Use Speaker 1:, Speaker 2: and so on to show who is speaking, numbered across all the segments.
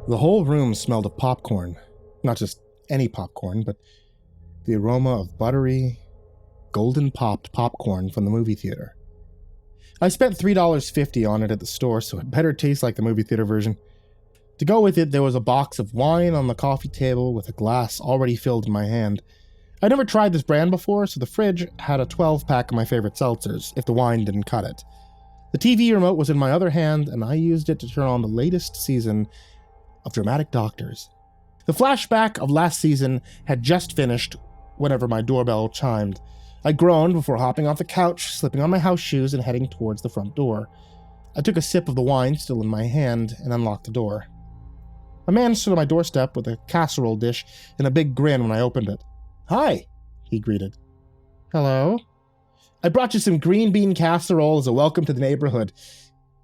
Speaker 1: The whole room smelled of popcorn. Not just any popcorn, but the aroma of buttery, golden-popped popcorn from the movie theater. I spent $3.50 on it at the store, so it better taste like the movie theater version. To go with it, there was a box of wine on the coffee table with a glass already filled in my hand. I'd never tried this brand before, so the fridge had a 12-pack of my favorite seltzers, if the wine didn't cut it. The TV remote was in my other hand, and I used it to turn on the latest season of Dramatic Doctors. The flashback of last season had just finished whenever my doorbell chimed. I groaned before hopping off the couch, slipping on my house shoes, and heading towards the front door. I took a sip of the wine still in my hand and unlocked the door. A man stood on my doorstep with a casserole dish and a big grin when I opened it. "Hi," he greeted. "Hello?" "I brought you some green bean casserole as a welcome to the neighborhood."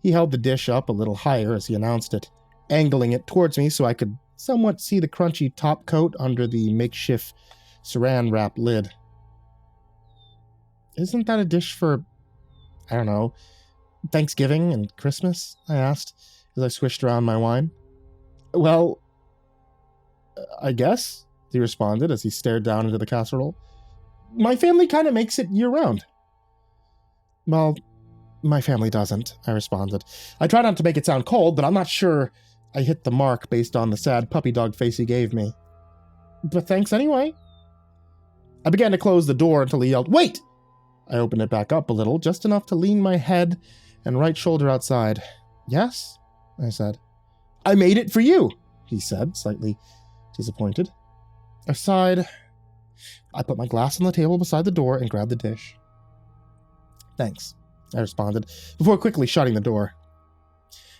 Speaker 1: He held the dish up a little higher as he announced it, angling it towards me so I could somewhat see the crunchy top coat under the makeshift saran wrap lid. "Isn't that a dish for, I don't know, Thanksgiving and Christmas?" I asked as I swished around my wine. "Well, I guess," he responded as he stared down into the casserole. "My family kind of makes it year-round." "Well, my family doesn't," I responded. I tried not to make it sound cold, but I'm not sure I hit the mark based on the sad puppy dog face he gave me. "But thanks anyway." I began to close the door until he yelled, "Wait!" I opened it back up a little, just enough to lean my head and right shoulder outside. "Yes?" I said. "I made it for you," he said, slightly disappointed. I sighed. I put my glass on the table beside the door and grabbed the dish. "Thanks," I responded, before quickly shutting the door.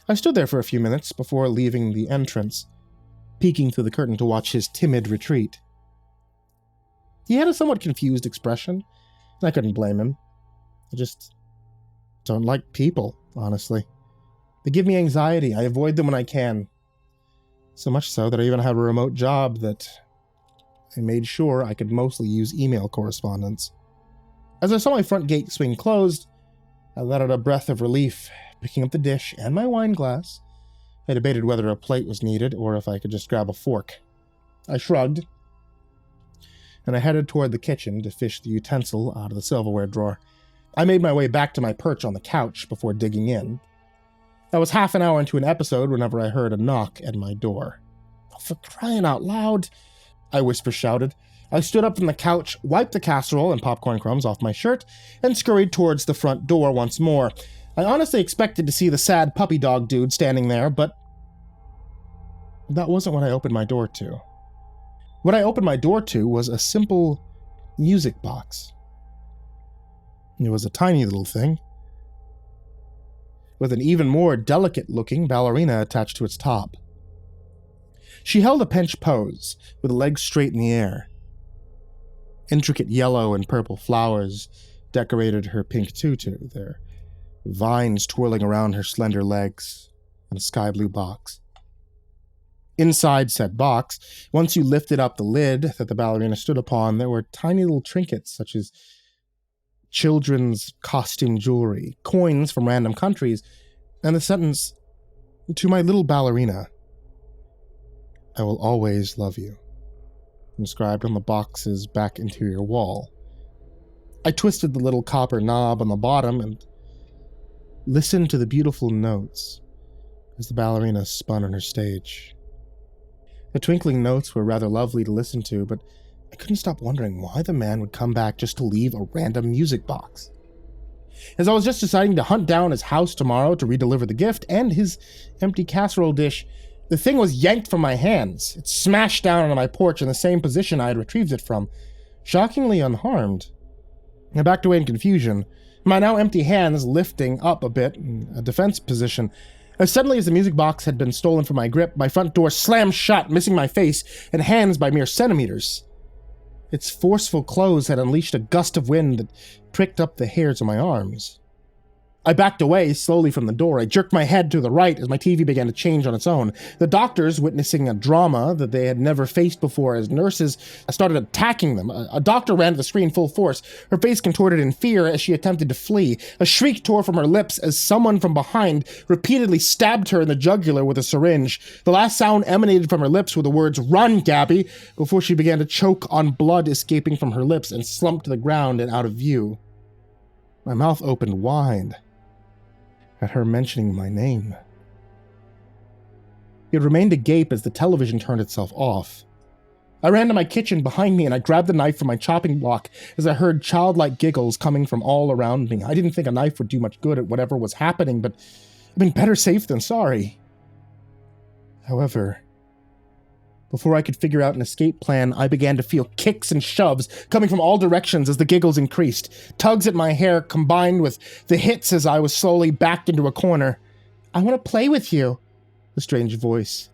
Speaker 1: I stood there for a few minutes before leaving the entrance, peeking through the curtain to watch his timid retreat. He had a somewhat confused expression, and I couldn't blame him. I just don't like people, honestly. They give me anxiety. I avoid them when I can. So much so that I even have a remote job that I made sure I could mostly use email correspondence. As I saw my front gate swing closed, I let out a breath of relief, picking up the dish and my wine glass. I debated whether a plate was needed or if I could just grab a fork. I shrugged, and I headed toward the kitchen to fish the utensil out of the silverware drawer. I made my way back to my perch on the couch before digging in. I was half an hour into an episode whenever I heard a knock at my door. "Oh, for crying out loud!" I whisper-shouted. I stood up from the couch, wiped the casserole and popcorn crumbs off my shirt, and scurried towards the front door once more. I honestly expected to see the sad puppy dog dude standing there, but that wasn't what I opened my door to. What I opened my door to was a simple music box. It was a tiny little thing, with an even more delicate-looking ballerina attached to its top. She held a pinch pose, with legs straight in the air. Intricate yellow and purple flowers decorated her pink tutu, their vines twirling around her slender legs, in a sky-blue box. Inside said box, once you lifted up the lid that the ballerina stood upon, there were tiny little trinkets such as children's costume jewelry, coins from random countries, and the sentence, "To my little ballerina, I will always love you," inscribed on the box's back interior wall. I twisted the little copper knob on the bottom and listened to the beautiful notes as the ballerina spun on her stage. The twinkling notes were rather lovely to listen to, but I couldn't stop wondering why the man would come back just to leave a random music box. As I was just deciding to hunt down his house tomorrow to redeliver the gift and his empty casserole dish, the thing was yanked from my hands. It smashed down on my porch in the same position I had retrieved it from, shockingly unharmed. I backed away in confusion, my now empty hands lifting up a bit in a defense position. As suddenly as the music box had been stolen from my grip, my front door slammed shut, missing my face and hands by mere centimeters. Its forceful close had unleashed a gust of wind that pricked up the hairs on my arms. I backed away slowly from the door. I jerked my head to the right as my TV began to change on its own. The doctors, witnessing a drama that they had never faced before as nurses, started attacking them. A doctor ran to the screen full force, her face contorted in fear as she attempted to flee. A shriek tore from her lips as someone from behind repeatedly stabbed her in the jugular with a syringe. The last sound emanated from her lips were the words, "Run, Gabby," before she began to choke on blood escaping from her lips and slumped to the ground and out of view. My mouth opened wide at her mentioning my name. It remained agape as the television turned itself off. I ran to my kitchen behind me and I grabbed the knife from my chopping block as I heard childlike giggles coming from all around me. I didn't think a knife would do much good at whatever was happening, but better safe than sorry. However, before I could figure out an escape plan, I began to feel kicks and shoves coming from all directions as the giggles increased. Tugs at my hair combined with the hits as I was slowly backed into a corner. "I want to play with you," the strange voice.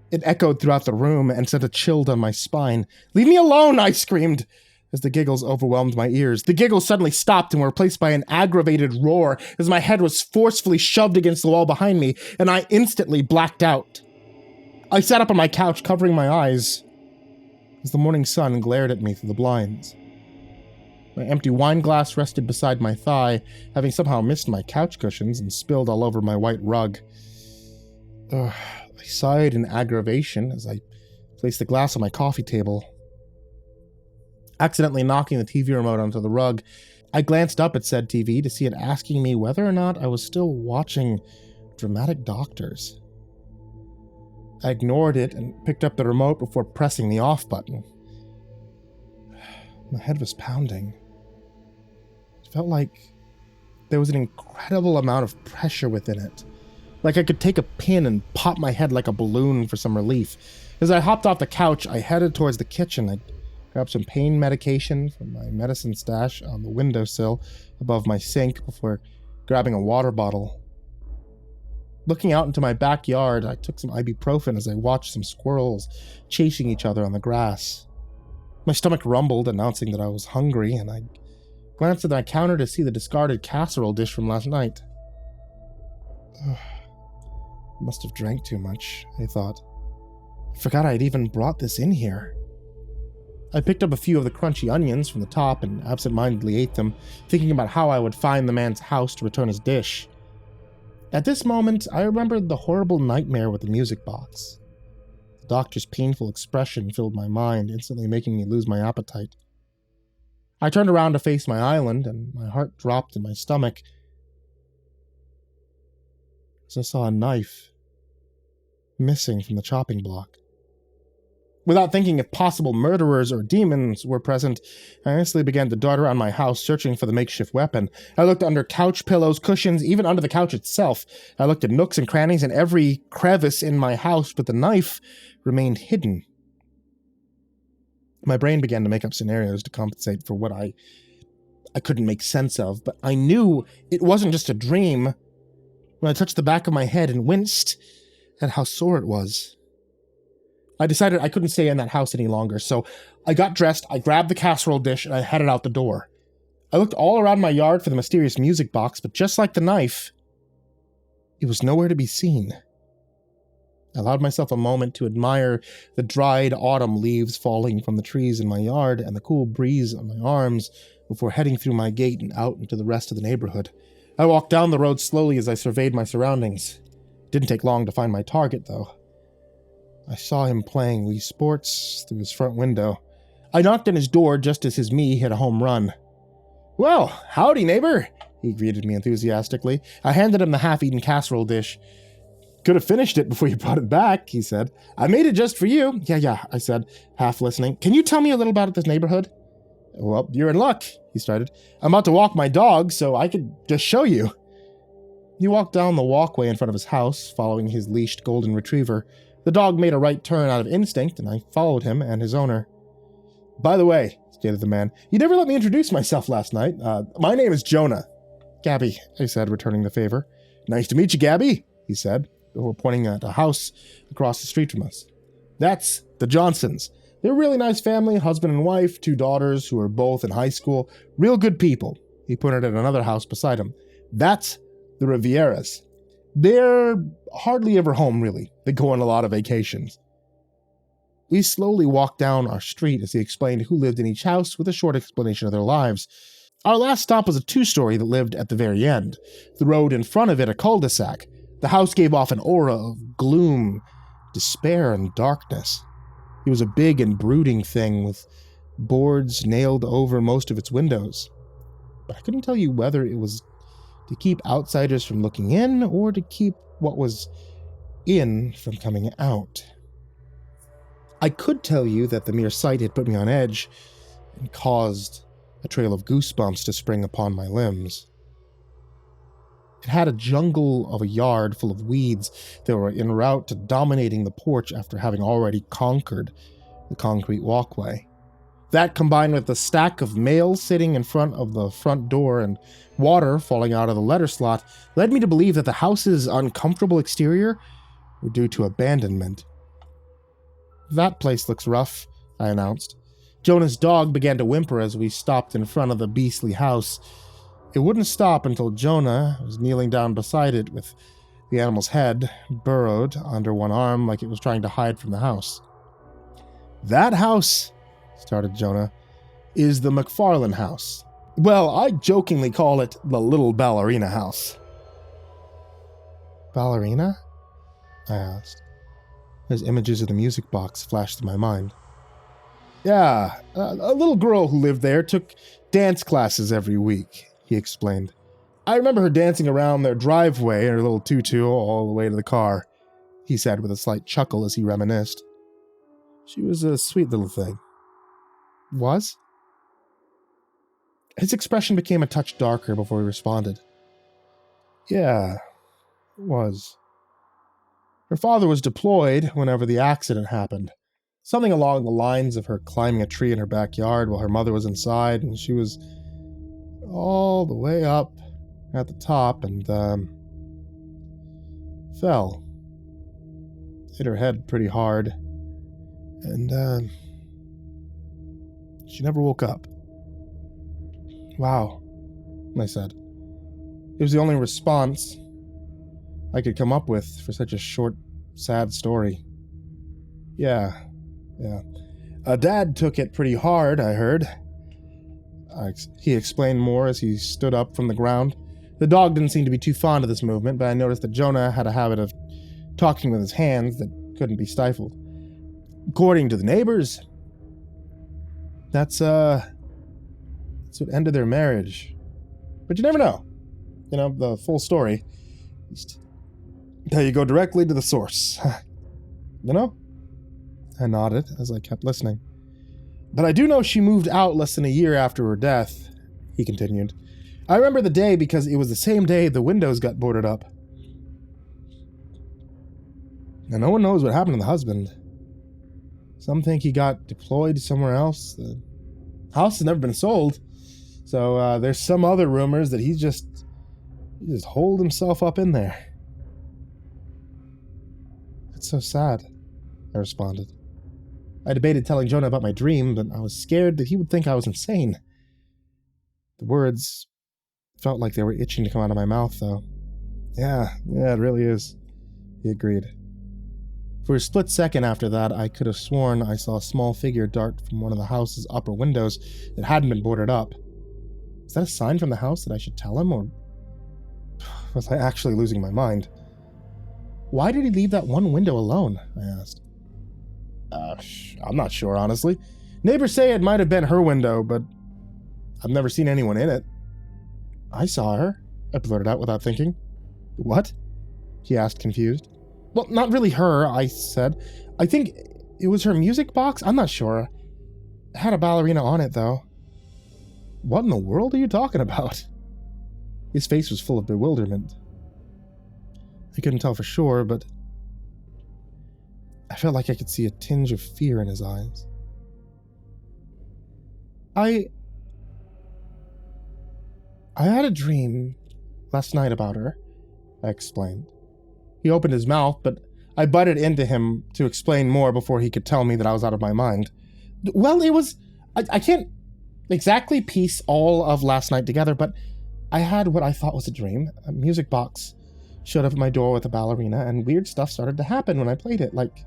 Speaker 1: It echoed throughout the room and sent a chill down my spine. "Leave me alone," I screamed, as the giggles overwhelmed my ears. The giggles suddenly stopped and were replaced by an aggravated roar as my head was forcefully shoved against the wall behind me, and I instantly blacked out. I sat up on my couch, covering my eyes, as the morning sun glared at me through the blinds. My empty wine glass rested beside my thigh, having somehow missed my couch cushions and spilled all over my white rug. I sighed in aggravation as I placed the glass on my coffee table. Accidentally knocking the TV remote onto the rug, I glanced up at said TV to see it asking me whether or not I was still watching Dramatic Doctors. I ignored it and picked up the remote before pressing the off button. My head was pounding. It felt like there was an incredible amount of pressure within it. Like I could take a pin and pop my head like a balloon for some relief. As I hopped off the couch, I headed towards the kitchen. I grabbed some pain medication from my medicine stash on the windowsill above my sink before grabbing a water bottle. Looking out into my backyard, I took some ibuprofen as I watched some squirrels chasing each other on the grass. My stomach rumbled, announcing that I was hungry, and I glanced at my counter to see the discarded casserole dish from last night. Must have drank too much, I thought. I forgot I'd even brought this in here. I picked up a few of the crunchy onions from the top and absent-mindedly ate them, thinking about how I would find the man's house to return his dish. At this moment, I remembered the horrible nightmare with the music box. The doctor's painful expression filled my mind, instantly making me lose my appetite. I turned around to face my island, and my heart dropped in my stomach as I saw a knife missing from the chopping block. Without thinking if possible murderers or demons were present, I instantly began to dart around my house searching for the makeshift weapon. I looked under couch pillows, cushions, even under the couch itself. I looked at nooks and crannies in every crevice in my house, but the knife remained hidden. My brain began to make up scenarios to compensate for what I couldn't make sense of, but I knew it wasn't just a dream when I touched the back of my head and winced at how sore it was. I decided I couldn't stay in that house any longer, so I got dressed, I grabbed the casserole dish, and I headed out the door. I looked all around my yard for the mysterious music box, but just like the knife, it was nowhere to be seen. I allowed myself a moment to admire the dried autumn leaves falling from the trees in my yard and the cool breeze on my arms before heading through my gate and out into the rest of the neighborhood. I walked down the road slowly as I surveyed my surroundings. It didn't take long to find my target, though. I saw him playing Wii Sports through his front window. I knocked on his door just as his me hit a home run. "Well, howdy, neighbor," he greeted me enthusiastically. I handed him the half-eaten casserole dish. "Could have finished it before you brought it back," he said. "I made it just for you." Yeah, I said, half listening. "Can you tell me a little about this neighborhood?" "Well, you're in luck," he started. "I'm about to walk my dog, so I could just show you." He walked down the walkway in front of his house, following his leashed golden retriever. The dog made a right turn out of instinct, and I followed him and his owner. "By the way," stated the man, "you never let me introduce myself last night. My name is Jonah." "Gabby," I said, returning the favor. "Nice to meet you, Gabby," he said, before pointing at a house across the street from us. "That's the Johnsons. They're a really nice family, husband and wife, 2 daughters who are both in high school. Real good people." He pointed at another house beside him. That's the Rivieras. They're hardly ever home, really. They go on a lot of vacations. We slowly walked down our street as he explained who lived in each house with a short explanation of their lives. Our last stop was a two-story that lived at the very end. The road in front of it a cul-de-sac. The house gave off an aura of gloom, despair, and darkness. It was a big and brooding thing with boards nailed over most of its windows. But I couldn't tell you whether it was to keep outsiders from looking in or to keep what was in from coming out. I could tell you that the mere sight had put me on edge and caused a trail of goosebumps to spring upon my limbs. It had a jungle of a yard full of weeds that were en route to dominating the porch after having already conquered the concrete walkway. That, combined with the stack of mail sitting in front of the front door and water falling out of the letter slot, led me to believe that the house's uncomfortable exterior were due to abandonment. "That place looks rough," I announced. Jonah's dog began to whimper as we stopped in front of the beastly house. It wouldn't stop until Jonah was kneeling down beside it with the animal's head burrowed under one arm like it was trying to hide from the house. "That house," started Jonah, "is the McFarlane house. Well, I jokingly call it the little Ballerina house." "Ballerina?" I asked, as images of the music box flashed through my mind. "Yeah, a little girl who lived there took dance classes every week," he explained. "I remember her dancing around their driveway in her little tutu all the way to the car," he said with a slight chuckle as he reminisced. "She was a sweet little thing." "Was?" His expression became a touch darker before he responded. "Yeah, it was. Her father was deployed whenever the accident happened. Something along the lines of her climbing a tree in her backyard while her mother was inside, and she was all the way up at the top and, fell. Hit her head pretty hard. And, she never woke up." "Wow," I said. It was the only response I could come up with for such a short, sad story. Yeah. Dad took it pretty hard, I heard." He explained more as he stood up from the ground. The dog didn't seem to be too fond of this movement, but I noticed that Jonah had a habit of talking with his hands that couldn't be stifled. "According to the neighbors, that's what ended their marriage. But you never know. The full story. At least how you go directly to the source. You know?" I nodded as I kept listening. "But I do know she moved out less than a year after her death," he continued. "I remember the day because it was the same day the windows got boarded up. And no one knows what happened to the husband. Some think he got deployed somewhere else. The house has never been sold, so there's some other rumors that he just holed himself up in there." "That's so sad," I responded. I debated telling Jonah about my dream, but I was scared that he would think I was insane. The words felt like they were itching to come out of my mouth, though. Yeah, it really is," he agreed. For a split second after that, I could have sworn I saw a small figure dart from one of the house's upper windows that hadn't been boarded up. Was that a sign from the house that I should tell him, or was I actually losing my mind? "Why did he leave that one window alone?" I asked. I'm not sure, honestly. Neighbors say it might have been her window, but I've never seen anyone in it." "I saw her," I blurted out without thinking. "What?" he asked, confused. "Well, not really her," I said. "I think it was her music box. I'm not sure. It had a ballerina on it, though." "What in the world are you talking about?" His face was full of bewilderment. I couldn't tell for sure, but I felt like I could see a tinge of fear in his eyes. I had a dream last night about her," I explained. He opened his mouth, but I butted into him to explain more before he could tell me that I was out of my mind. "Well, it was... I can't exactly piece all of last night together, but I had what I thought was a dream. A music box showed up at my door with a ballerina, and weird stuff started to happen when I played it, like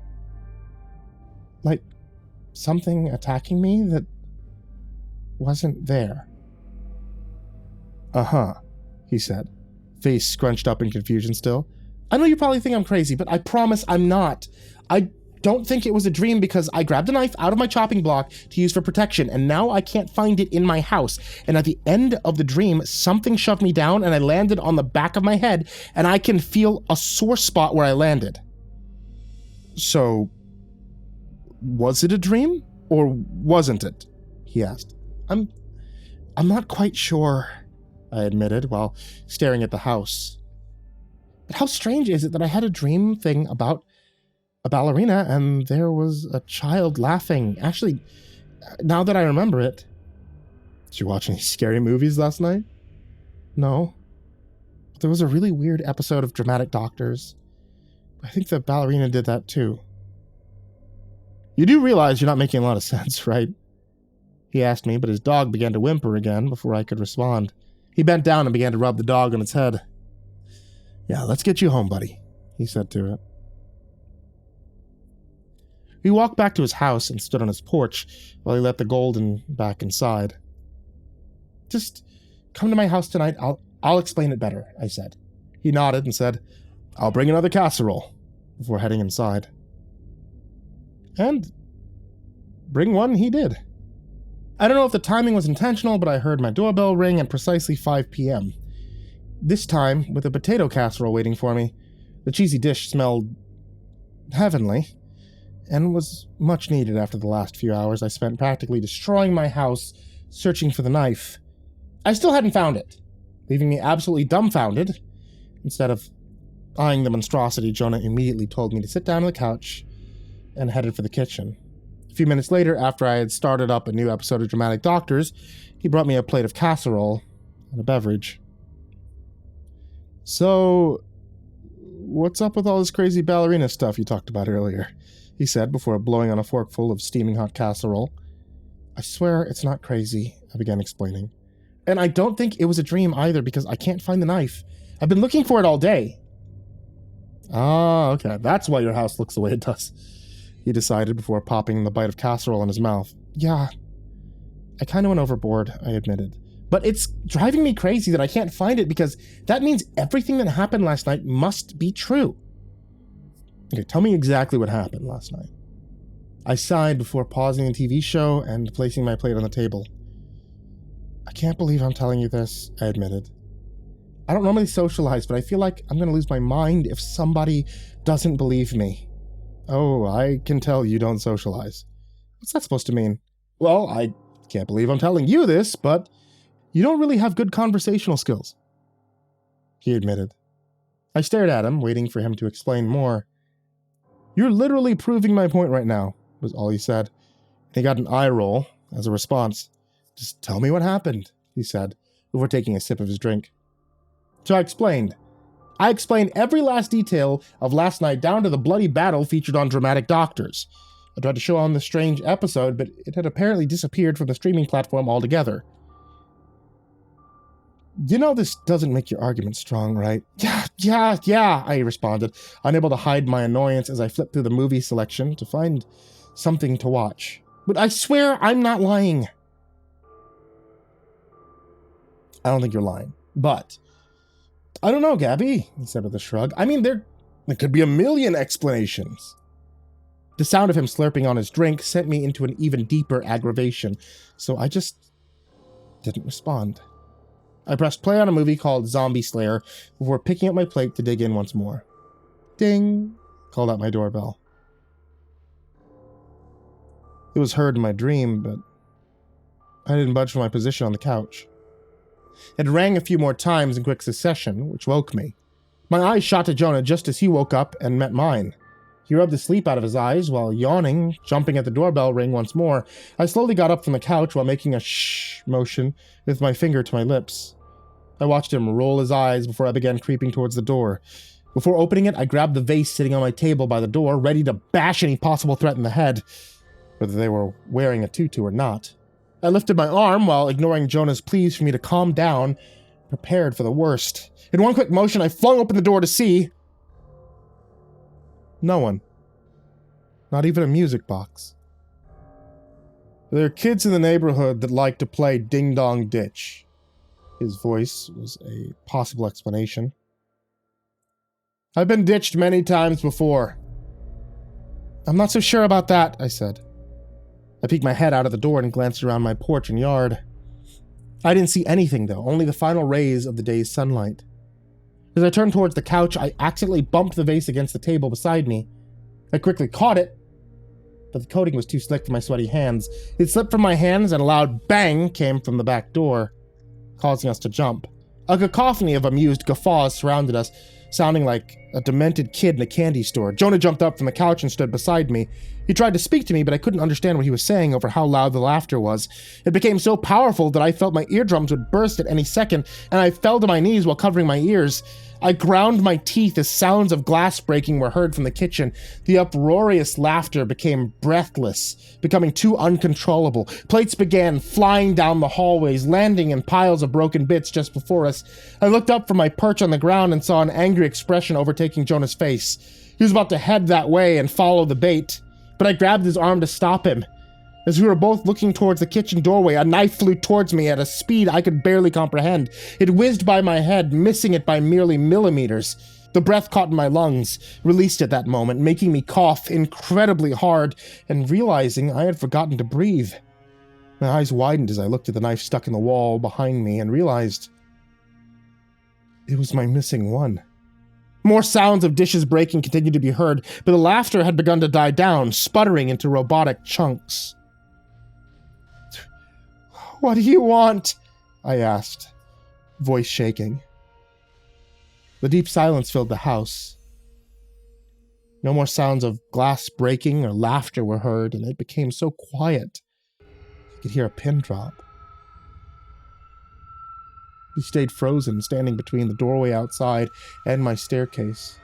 Speaker 1: something attacking me that wasn't there. Uh-huh, he said, face scrunched up in confusion still. I know you probably think I'm crazy, but I promise I'm not. I don't think it was a dream because I grabbed a knife out of my chopping block to use for protection, and now I can't find it in my house. And at the end of the dream, something shoved me down and I landed on the back of my head, and I can feel a sore spot where I landed. So, was it a dream? Or wasn't it? He asked. I'm not quite sure, I admitted while staring at the house. But how strange is it that I had a dream thing about a ballerina and there was a child laughing? Actually, now that I remember it. Did you watch any scary movies last night? No. There was a really weird episode of Dramatic Doctors. I think the ballerina did that too. You do realize you're not making a lot of sense, right? He asked me, but his dog began to whimper again before I could respond. He bent down and began to rub the dog on its head. Yeah, let's get you home, buddy, he said to it. We walked back to his house and stood on his porch while he let the golden back inside. Just come to my house tonight. I'll explain it better, I said. He nodded and said, I'll bring another casserole, before heading inside. And bring one he did. I don't know if the timing was intentional, but I heard my doorbell ring at precisely 5 p.m. This time, with a potato casserole waiting for me. The cheesy dish smelled heavenly, and was much needed after the last few hours I spent practically destroying my house searching for the knife. I still hadn't found it, leaving me absolutely dumbfounded. Instead of eyeing the monstrosity, Jonah immediately told me to sit down on the couch and headed for the kitchen. A few minutes later, after I had started up a new episode of Dramatic Doctors, he brought me a plate of casserole and a beverage. So, what's up with all this crazy ballerina stuff you talked about earlier? He said before blowing on a forkful of steaming hot casserole. I swear it's not crazy, I began explaining. And I don't think it was a dream either because I can't find the knife. I've been looking for it all day. Ah, okay, that's why your house looks the way it does, he decided before popping the bite of casserole in his mouth. Yeah, I kind of went overboard, I admitted. But it's driving me crazy that I can't find it because that means everything that happened last night must be true. Okay, tell me exactly what happened last night. I sighed before pausing the TV show and placing my plate on the table. I can't believe I'm telling you this, I admitted. I don't normally socialize, but I feel like I'm going to lose my mind if somebody doesn't believe me. Oh, I can tell you don't socialize. What's that supposed to mean? Well, I can't believe I'm telling you this, but you don't really have good conversational skills, he admitted. I stared at him, waiting for him to explain more. You're literally proving my point right now, was all he said. He got an eye roll as a response. Just tell me what happened, he said, before taking a sip of his drink. So I explained. I explained every last detail of last night down to the bloody battle featured on Dramatic Doctors. I tried to show on the strange episode, but it had apparently disappeared from the streaming platform altogether. You know this doesn't make your argument strong, right? Yeah, I responded, unable to hide my annoyance as I flipped through the movie selection to find something to watch. But I swear I'm not lying. I don't think you're lying, but I don't know, Gabby, he said with a shrug. I mean, there could be a million explanations. The sound of him slurping on his drink sent me into an even deeper aggravation, so I just didn't respond. I pressed play on a movie called Zombie Slayer before picking up my plate to dig in once more. Ding, called out my doorbell. It was heard in my dream, but I didn't budge from my position on the couch. It rang a few more times in quick succession, which woke me. My eyes shot to Jonah just as he woke up and met mine. He rubbed the sleep out of his eyes while yawning, jumping at the doorbell ring once more. I slowly got up from the couch while making a shh motion with my finger to my lips. I watched him roll his eyes before I began creeping towards the door. Before opening it, I grabbed the vase sitting on my table by the door, ready to bash any possible threat in the head, whether they were wearing a tutu or not. I lifted my arm while ignoring Jonah's pleas for me to calm down prepared for the worst. In one quick motion, I flung open the door to see... no one. Not even a music box. There are kids in the neighborhood that like to play ding-dong ditch. His voice was a possible explanation. I've been ditched many times before. I'm not so sure about that, I said. I peeked my head out of the door and glanced around my porch and yard. I didn't see anything, though, only the final rays of the day's sunlight. As I turned towards the couch, I accidentally bumped the vase against the table beside me. I quickly caught it, but the coating was too slick for my sweaty hands. It slipped from my hands and a loud bang came from the back door, causing us to jump. A cacophony of amused guffaws surrounded us, sounding like a demented kid in a candy store. Jonah jumped up from the couch and stood beside me. He tried to speak to me, but I couldn't understand what he was saying over how loud the laughter was. It became so powerful that I felt my eardrums would burst at any second, and I fell to my knees while covering my ears. I ground my teeth as sounds of glass breaking were heard from the kitchen. The uproarious laughter became breathless, becoming too uncontrollable. Plates began flying down the hallways, landing in piles of broken bits just before us. I looked up from my perch on the ground and saw an angry expression overtaking Jonah's face. He was about to head that way and follow the bait, but I grabbed his arm to stop him. As we were both looking towards the kitchen doorway, a knife flew towards me at a speed I could barely comprehend. It whizzed by my head, missing it by merely millimeters. The breath caught in my lungs, released at that moment, making me cough incredibly hard, and realizing I had forgotten to breathe. My eyes widened as I looked at the knife stuck in the wall behind me and realized it was my missing one. More sounds of dishes breaking continued to be heard, but the laughter had begun to die down, sputtering into robotic chunks. What do you want? I asked, voice shaking. The deep silence filled the house. No more sounds of glass breaking or laughter were heard, and it became so quiet I could hear a pin drop. We stayed frozen, standing between the doorway outside and my staircase.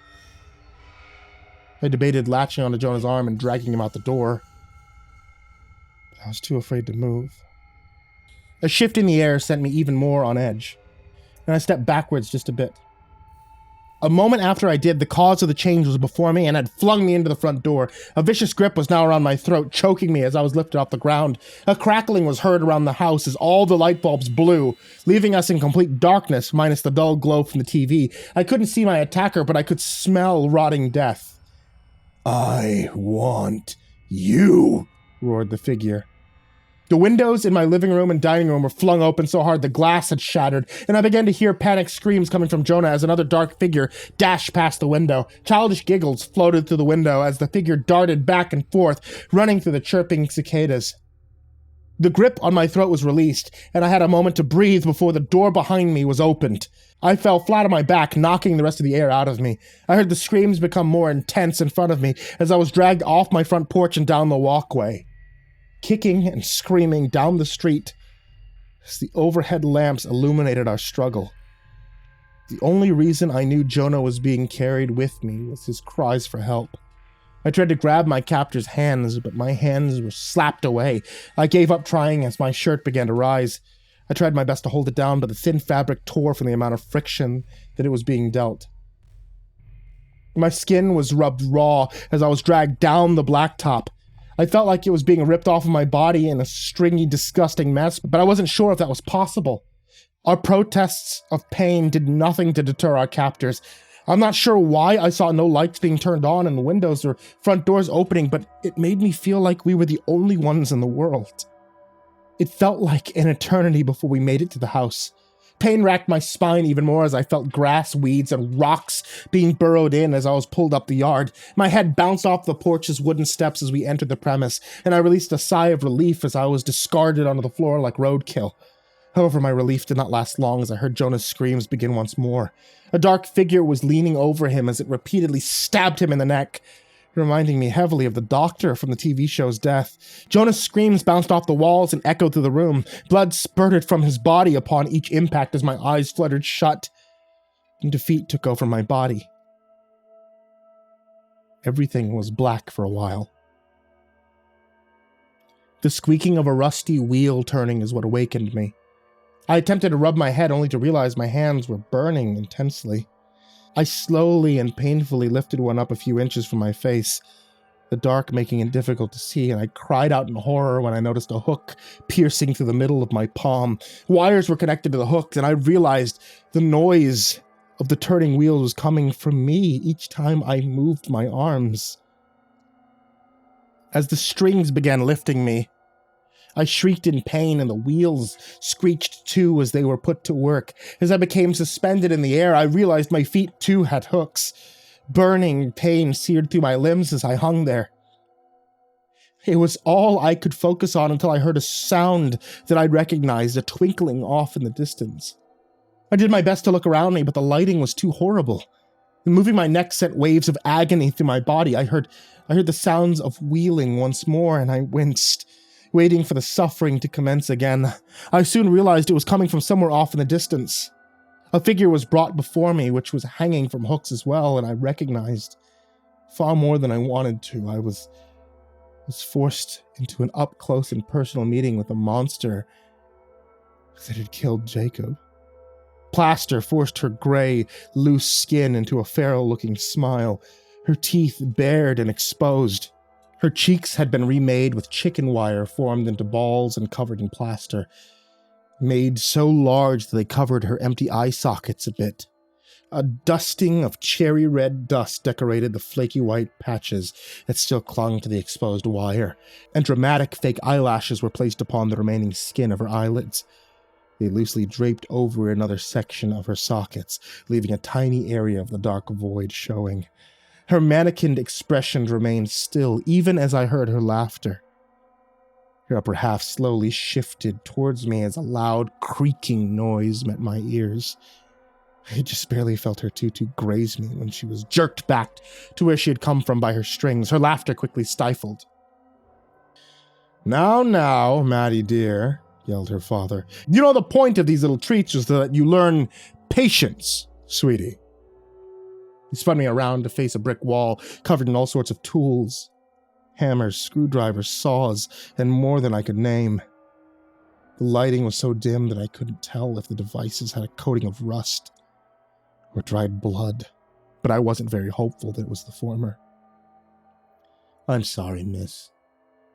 Speaker 1: I debated latching onto Jonah's arm and dragging him out the door, but I was too afraid to move. A shift in the air sent me even more on edge, and I stepped backwards just a bit. A moment after I did, the cause of the change was before me and had flung me into the front door. A vicious grip was now around my throat, choking me as I was lifted off the ground. A crackling was heard around the house as all the light bulbs blew, leaving us in complete darkness minus the dull glow from the TV. I couldn't see my attacker, but I could smell rotting death. I want you, roared the figure. The windows in my living room and dining room were flung open so hard the glass had shattered, and I began to hear panicked screams coming from Jonah as another dark figure dashed past the window. Childish giggles floated through the window as the figure darted back and forth, running through the chirping cicadas. The grip on my throat was released, and I had a moment to breathe before the door behind me was opened. I fell flat on my back, knocking the rest of the air out of me. I heard the screams become more intense in front of me as I was dragged off my front porch and down the walkway. Kicking and screaming down the street as the overhead lamps illuminated our struggle. The only reason I knew Jonah was being carried with me was his cries for help. I tried to grab my captor's hands, but my hands were slapped away. I gave up trying as my shirt began to rise. I tried my best to hold it down, but the thin fabric tore from the amount of friction that it was being dealt. My skin was rubbed raw as I was dragged down the blacktop. I felt like it was being ripped off of my body in a stringy, disgusting mess, but I wasn't sure if that was possible. Our protests of pain did nothing to deter our captors. I'm not sure why I saw no lights being turned on and the windows or front doors opening, but it made me feel like we were the only ones in the world. It felt like an eternity before we made it to the house. Pain racked my spine even more as I felt grass, weeds, and rocks being burrowed in as I was pulled up the yard. My head bounced off the porch's wooden steps as we entered the premise, and I released a sigh of relief as I was discarded onto the floor like roadkill. However, my relief did not last long as I heard Jonah's screams begin once more. A dark figure was leaning over him as it repeatedly stabbed him in the neck, reminding me heavily of the doctor from the TV show's Death. Jonah's screams bounced off the walls and echoed through the room. Blood spurted from his body upon each impact as my eyes fluttered shut, and defeat took over my body. Everything was black for a while. The squeaking of a rusty wheel turning is what awakened me. I attempted to rub my head only to realize my hands were burning intensely. I slowly and painfully lifted one up a few inches from my face, the dark making it difficult to see, and I cried out in horror when I noticed a hook piercing through the middle of my palm. Wires were connected to the hooks, and I realized the noise of the turning wheels was coming from me each time I moved my arms. As the strings began lifting me, I shrieked in pain, and the wheels screeched too as they were put to work. As I became suspended in the air, I realized my feet too had hooks. Burning pain seared through my limbs as I hung there. It was all I could focus on until I heard a sound that I'd recognized, a twinkling off in the distance. I did my best to look around me, but the lighting was too horrible. Moving my neck sent waves of agony through my body. I heard the sounds of wheeling once more, and I winced, waiting for the suffering to commence again. I soon realized it was coming from somewhere off in the distance. A figure was brought before me, which was hanging from hooks as well, and I recognized far more than I wanted to. I was forced into an up-close and personal meeting with a monster that had killed Jacob. Plaster forced her gray, loose skin into a feral-looking smile, her teeth bared and exposed. Her cheeks had been remade with chicken wire formed into balls and covered in plaster, made so large that they covered her empty eye sockets a bit. A dusting of cherry-red dust decorated the flaky white patches that still clung to the exposed wire, and dramatic fake eyelashes were placed upon the remaining skin of her eyelids. They loosely draped over another section of her sockets, leaving a tiny area of the dark void showing. Her mannequined expression remained still, even as I heard her laughter. Her upper half slowly shifted towards me as a loud, creaking noise met my ears. I just barely felt her tutu graze me when she was jerked back to where she had come from by her strings, her laughter quickly stifled. Now, Maddie dear," yelled her father. "You know the point of these little treats is that you learn patience, sweetie." He spun me around to face a brick wall covered in all sorts of tools. Hammers, screwdrivers, saws, and more than I could name. The lighting was so dim that I couldn't tell if the devices had a coating of rust or dried blood, but I wasn't very hopeful that it was the former. "I'm sorry, miss.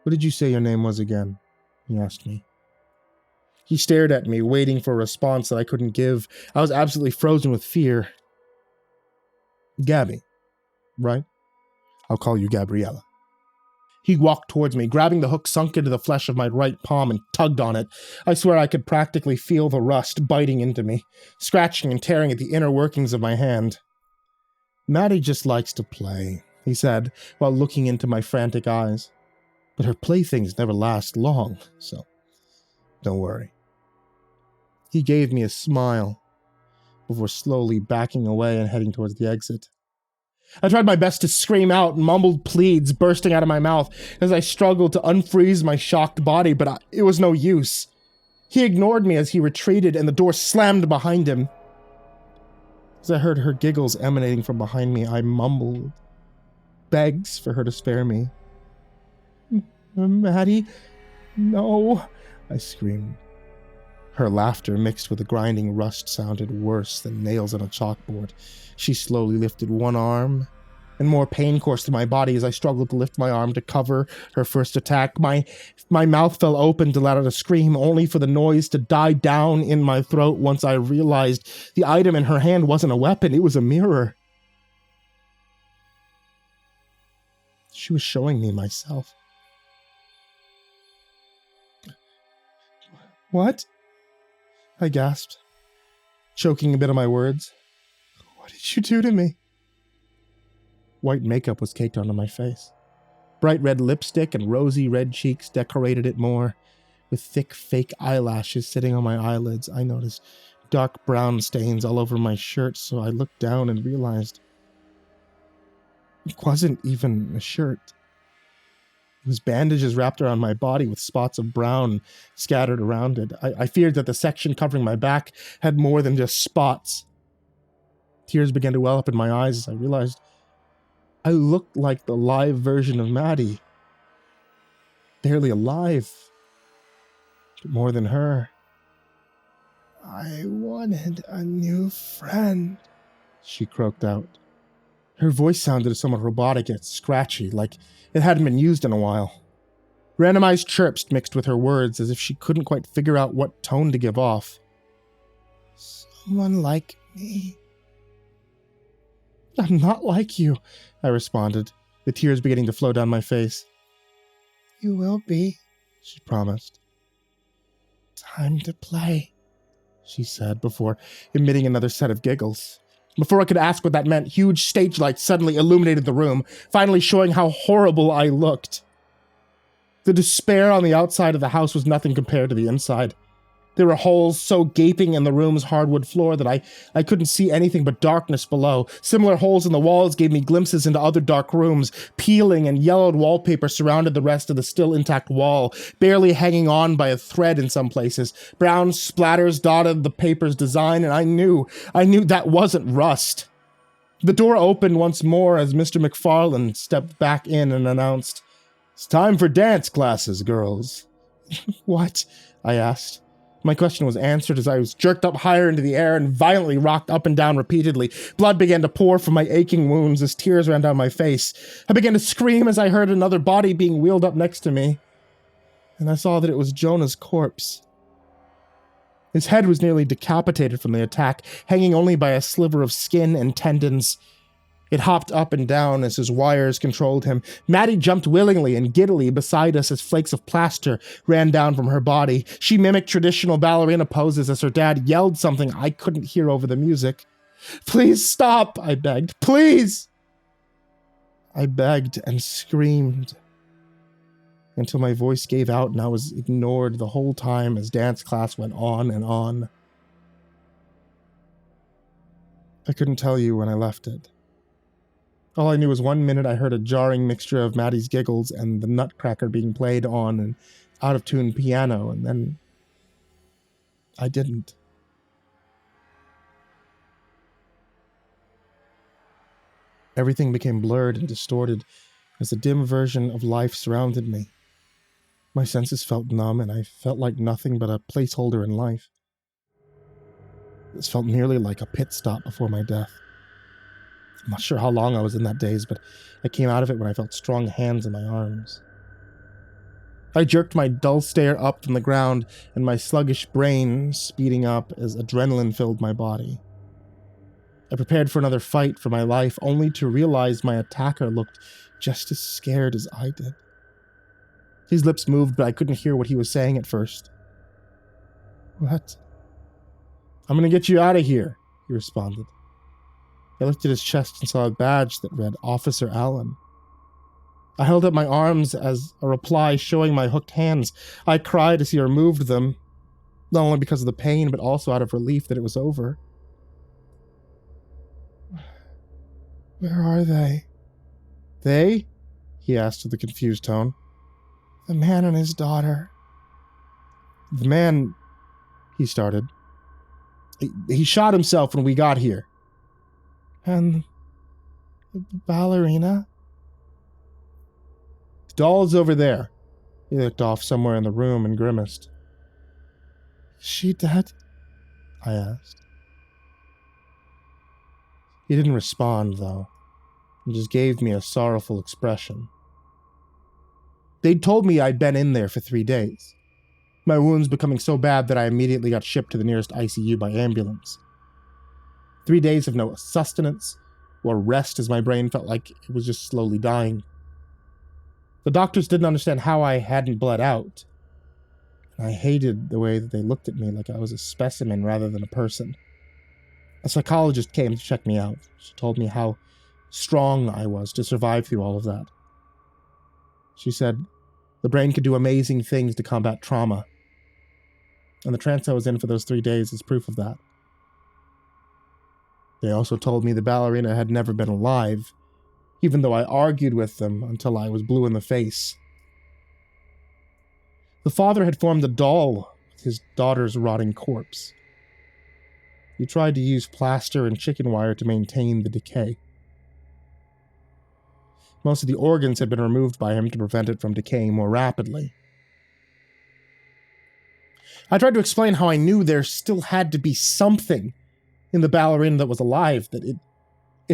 Speaker 1: What did you say your name was again?" he asked me. He stared at me, waiting for a response that I couldn't give. I was absolutely frozen with fear. "Gabby, right? I'll call you Gabriella." He walked towards me, grabbing the hook sunk into the flesh of my right palm and tugged on it. I swear I could practically feel the rust biting into me, scratching and tearing at the inner workings of my hand. "Maddie just likes to play," he said, while looking into my frantic eyes. "But her playthings never last long, so don't worry." He gave me a smile before slowly backing away and heading towards the exit. I tried my best to scream out, mumbled pleads bursting out of my mouth as I struggled to unfreeze my shocked body, but it was no use. He ignored me as he retreated, and the door slammed behind him. As I heard her giggles emanating from behind me, I mumbled begs for her to spare me. "Maddie, no," I screamed. Her laughter mixed with the grinding rust sounded worse than nails on a chalkboard. She slowly lifted one arm, and more pain coursed through my body as I struggled to lift my arm to cover her first attack. My mouth fell open to let out a scream, only for the noise to die down in my throat once I realized the item in her hand wasn't a weapon, it was a mirror. She was showing me myself. "What?" I gasped, choking a bit of my words. "What did you do to me?" White makeup was caked onto my face. Bright red lipstick and rosy red cheeks decorated it more. With thick fake eyelashes sitting on my eyelids, I noticed dark brown stains all over my shirt, so I looked down and realized it wasn't even a shirt. It was bandages wrapped around my body with spots of brown scattered around it. I feared that the section covering my back had more than just spots. Tears began to well up in my eyes as I realized I looked like the live version of Maddie. Barely alive, but more than her. I wanted a new friend, she croaked out. Her voice sounded somewhat robotic yet scratchy, like it hadn't been used in a while. Randomized chirps mixed with her words as if she couldn't quite figure out what tone to give off. Someone like me. I'm not like you, I responded, the tears beginning to flow down my face. You will be, she promised. Time to play, she said before emitting another set of giggles. Before I could ask what that meant, huge stage lights suddenly illuminated the room, finally showing how horrible I looked. The despair on the outside of the house was nothing compared to the inside. There were holes so gaping in the room's hardwood floor that I couldn't see anything but darkness below. Similar holes in the walls gave me glimpses into other dark rooms. Peeling and yellowed wallpaper surrounded the rest of the still intact wall, barely hanging on by a thread in some places. Brown splatters dotted the paper's design, and I knew that wasn't rust. The door opened once more as Mr. McFarland stepped back in and announced, "It's time for dance classes, girls." What? I asked. My question was answered as I was jerked up higher into the air and violently rocked up and down repeatedly. Blood began to pour from my aching wounds as tears ran down my face. I began to scream as I heard another body being wheeled up next to me. And I saw that it was Jonah's corpse. His head was nearly decapitated from the attack, hanging only by a sliver of skin and tendons. It hopped up and down as his wires controlled him. Maddie jumped willingly and giddily beside us as flakes of plaster ran down from her body. She mimicked traditional ballerina poses as her dad yelled something I couldn't hear over the music. "Please stop," I begged. "Please!" I begged and screamed until my voice gave out and I was ignored the whole time as dance class went on and on. I couldn't tell you when I left it. All I knew was 1 minute I heard a jarring mixture of Maddie's giggles and the nutcracker being played on an out-of-tune piano, and then I didn't. Everything became blurred and distorted as a dim version of life surrounded me. My senses felt numb, and I felt like nothing but a placeholder in life. This felt nearly like a pit stop before my death. I'm not sure how long I was in that daze, but I came out of it when I felt strong hands in my arms. I jerked my dull stare up from the ground, and my sluggish brain speeding up as adrenaline filled my body. I prepared for another fight for my life, only to realize my attacker looked just as scared as I did. His lips moved, but I couldn't hear what he was saying at first. "What?" "I'm gonna get you out of here," he responded. I lifted his chest and saw a badge that read Officer Allen. I held up my arms as a reply, showing my hooked hands. I cried as he removed them, not only because of the pain, but also out of relief that it was over. "Where are they?" "They?" he asked with a confused tone. "The man and his daughter." "The man," he started. He shot himself when we got here." "And the ballerina?" "The doll's over there." He looked off somewhere in the room and grimaced. "Is she dead?" I asked. He didn't respond, though. He just gave me a sorrowful expression. They'd told me I'd been in there for 3 days, my wounds becoming so bad that I immediately got shipped to the nearest ICU by ambulance. 3 days of no sustenance or rest as my brain felt like it was just slowly dying. The doctors didn't understand how I hadn't bled out. I hated the way that they looked at me like I was a specimen rather than a person. A psychologist came to check me out. She told me how strong I was to survive through all of that. She said the brain could do amazing things to combat trauma, and the trance I was in for those 3 days is proof of that. They also told me the ballerina had never been alive, even though I argued with them until I was blue in the face. The father had formed a doll with his daughter's rotting corpse. He tried to use plaster and chicken wire to maintain the decay. Most of the organs had been removed by him to prevent it from decaying more rapidly. I tried to explain how I knew there still had to be something in the ballerina that was alive, that it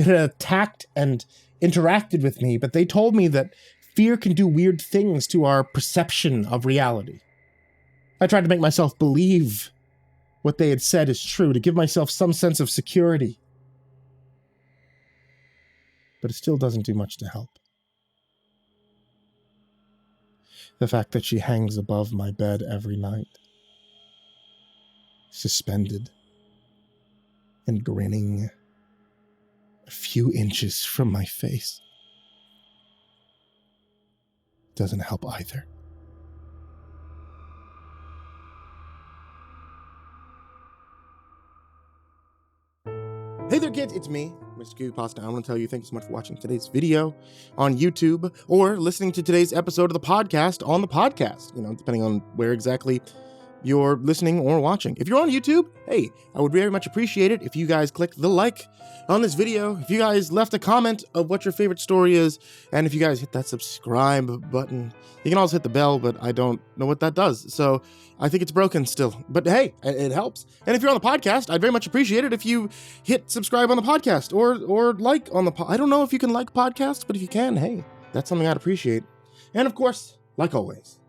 Speaker 1: had attacked and interacted with me, but they told me that fear can do weird things to our perception of reality. I tried to make myself believe what they had said is true, to give myself some sense of security. But it still doesn't do much to help. The fact that she hangs above my bed every night, suspended and grinning a few inches from my face, doesn't help either. Hey there kids, it's me, MrCreepyPasta. I want to tell you thank you so much for watching today's video on YouTube or listening to today's episode of the podcast on the podcast, depending on where exactly you're listening or watching. If you're on YouTube, hey, I would very much appreciate it if you guys clicked the like on this video, if you guys left a comment of what your favorite story is, and if you guys hit that subscribe button. You can also hit the bell, but I don't know what that does, so I think it's broken still. But hey, it helps. And if you're on the podcast, I'd very much appreciate it if you hit subscribe on the podcast or like on the I don't know if you can like podcasts, but if you can, hey, that's something I'd appreciate. And of course, like always,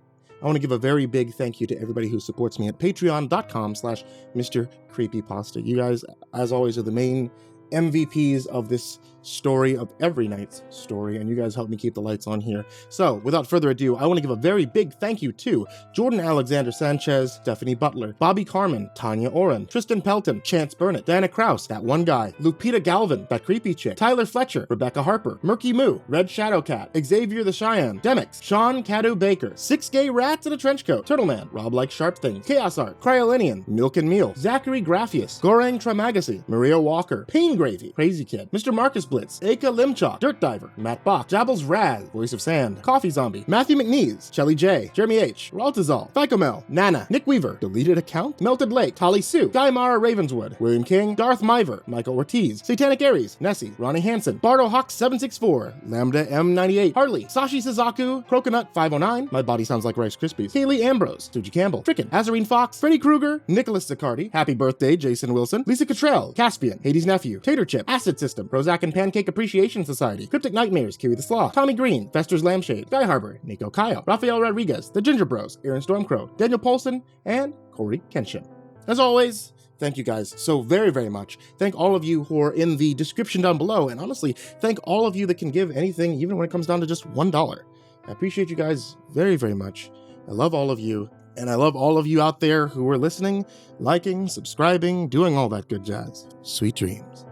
Speaker 1: I want to give a very big thank you to everybody who supports me at patreon.com/MrCreepyPasta. You guys, as always, are the main MVPs of this story, of every night's story, and you guys help me keep the lights on here. So, without further ado, I want to give a very big thank you to Jordan Alexander Sanchez, Stephanie Butler, Bobby Karman, Tonya Oran, Tristain Pelton, Chance Burnett, Diana Kraus, That One Guy, Lupita Galvan, That Creepy Chick, Tyler Fletcher, Rebecca Harper, MerkyMoo, Red Shadow Cat, Xavier the Cheyenne, Demyx, Shawn, Cadieu-baker, 6 Gay Rats in a Trench Coat, Turtleman, Rob Like Sharp Things, KhaosArts, Kryolinian, Milk and Miel, Zachary Graffius, Gorang Tramagasi, Maria Walker, Pain Gravy, Crazy Kid, Mr. Marcus Blitz, Aka Limchalk, Dirt Diver, Matt Bach, Jabbles Raz, Voice of Sand, Coffee Zombie, Matthew McNeese, Shelly J, Jeremy H, Raltazal, Ficomel, Nana, Nick Weaver, Deleted Account, Melted Lake, Tolly Sue, Guy Mara Ravenswood, William King, Darth Miver, Michael Ortiz, Satanic Aries, Nessie, Ronnie Hansen, Bardo Hawk 764, Lambda M98, Harley, Sashi Suzaku, Croconut 509, My Body Sounds Like Rice Krispies, Kaylee Ambrose, Suji Campbell, Frickin', Azarine Fox, Freddy Krueger, Nicholas Zaccardi, Happy Birthday Jason Wilson, Lisa Cottrell, Caspian, Hades Nephew, Tater Chip, Acid System, Prozac and Pancake Appreciation Society, Cryptic Nightmares, Kiwi the Sloth, Tommy Green, Fester's Lampshade, Guy Harbor, Nico Kyle, Rafael Rodriguez, The Ginger Bros, Aaron Stormcrow, Daniel Polson, and Corey Kenshin. As always, thank you guys so very, very much. Thank all of you who are in the description down below, and honestly, thank all of you that can give anything, even when it comes down to just $1. I appreciate you guys very, very much. I love all of you, and I love all of you out there who are listening, liking, subscribing, doing all that good jazz. Sweet dreams.